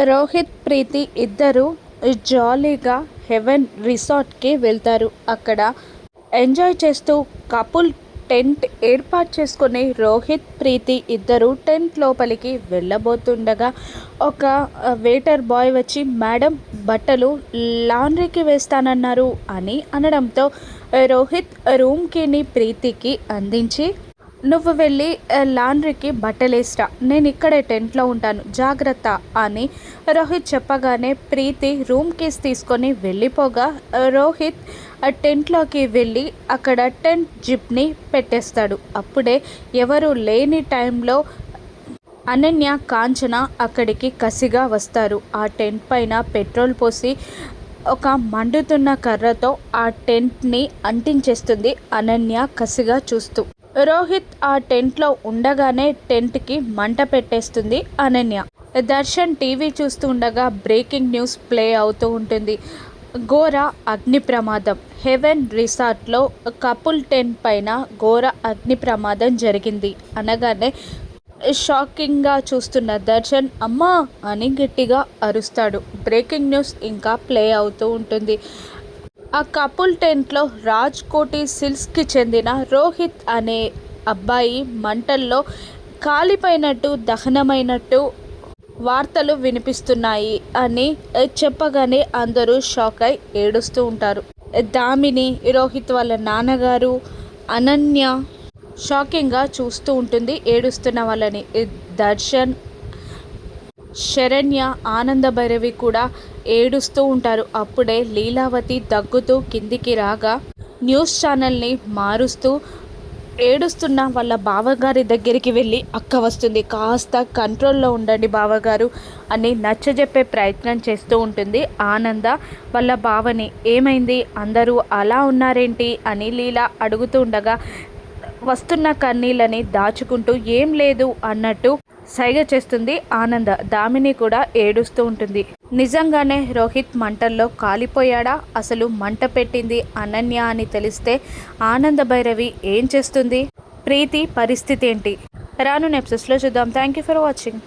రోహిత్, ప్రీతి ఇద్దరు జాలీగా హెవెన్ రిసార్ట్‌కి వెళ్తారు. అక్కడ ఎంజాయ్ చేస్తూ కపుల్ టెంట్ ఏర్పాటు చేసుకొని రోహిత్, ప్రీతి ఇద్దరు టెంట్ లోపలికి వెళ్ళబోతుండగా ఒక వెయిటర్ బాయ్ వచ్చి మేడం బట్టలు లాండ్రీకి వేస్తానన్నారు అని అనడంతో రోహిత్ రూమ్ కీని ప్రీతికి అందించి నువ్వు వెళ్ళి లాండ్రీకి బట్టలేసిరా, నేను ఇక్కడే టెంట్లో ఉంటాను జాగ్రత్త అని రోహిత్ చెప్పగానే ప్రీతి రూమ్ కీస్ తీసుకొని వెళ్ళిపోగా రోహిత్ టెంట్లోకి వెళ్ళి అక్కడ టెంట్ జిప్ని పెట్టేస్తాడు. అప్పుడే ఎవరు లేని టైంలో అనన్య, కాంచన అక్కడికి కసిగా వస్తారు. ఆ టెంట్ పైన పెట్రోల్ పోసి ఒక మండుతున్న కర్రతో ఆ టెంట్ని అంటించేస్తుంది అనన్య కసిగా చూస్తూ. రోహిత్ ఆ టెంట్లో ఉండగానే టెంట్కి మంట పెట్టేస్తుంది అనన్య. దర్శన్ టీవీ చూస్తూ ఉండగా బ్రేకింగ్ న్యూస్ ప్లే అవుతూ ఉంటుంది. ఘోర అగ్ని ప్రమాదం, హెవెన్ రిసార్ట్లో కపుల్ టెంట్ పైన ఘోర అగ్ని ప్రమాదం జరిగింది అనగానే షాకింగ్గా చూస్తున్న దర్శన్ అమ్మా అని గట్టిగా అరుస్తాడు. బ్రేకింగ్ న్యూస్ ఇంకా ప్లే అవుతూ ఉంటుంది. ఆ కపుల్ టెంట్లో రాజ్కోటి సిల్క్స్కి చెందిన రోహిత్ అనే అబ్బాయి మంటల్లో కాలిపోయినట్టు, దహనమైనట్టు వార్తలు వినిపిస్తున్నాయి అని చెప్పగానే అందరూ షాక్ అయి ఏడుస్తూ ఉంటారు. దామిని, రోహిత్ వాళ్ళ నాన్నగారు, అనన్య షాకింగ్గా చూస్తూ ఉంటుంది ఏడుస్తున్న వాళ్ళని. దర్శన్, శరణ్య, ఆనంద భైరవి కూడా ఏడుస్తూ ఉంటారు. అప్పుడే లీలావతి దగ్గుతూ కిందికి రాగా న్యూస్ ఛానల్ని మారుస్తూ ఏడుస్తున్న వాళ్ళ బావగారి దగ్గరికి వెళ్ళి అక్క వస్తుంది, కాస్త కంట్రోల్లో ఉండండి బావగారు అని నచ్చజెప్పే ప్రయత్నం చేస్తూ ఉంటుంది. ఆనంద వాళ్ళ బావని ఏమైంది, అందరూ అలా ఉన్నారేంటి అని లీలా అడుగుతూ ఉండగా వస్తున్న కన్నీళ్ళని దాచుకుంటూ ఏం లేదు అన్నట్టు సైగ చేస్తుంది ఆనంద. దామిని కూడా ఏడుస్తూ ఉంటుంది. నిజంగానే రోహిత్ మంటల్లో కాలిపోయాడా, అసలు మంట పెట్టింది అనన్య అని తెలిస్తే ఆనంద భైరవి ఏం చేస్తుంది, ప్రీతి పరిస్థితి ఏంటి, రానున్న ఎపిసోడ్స్లో చూద్దాం. Thank you for watching.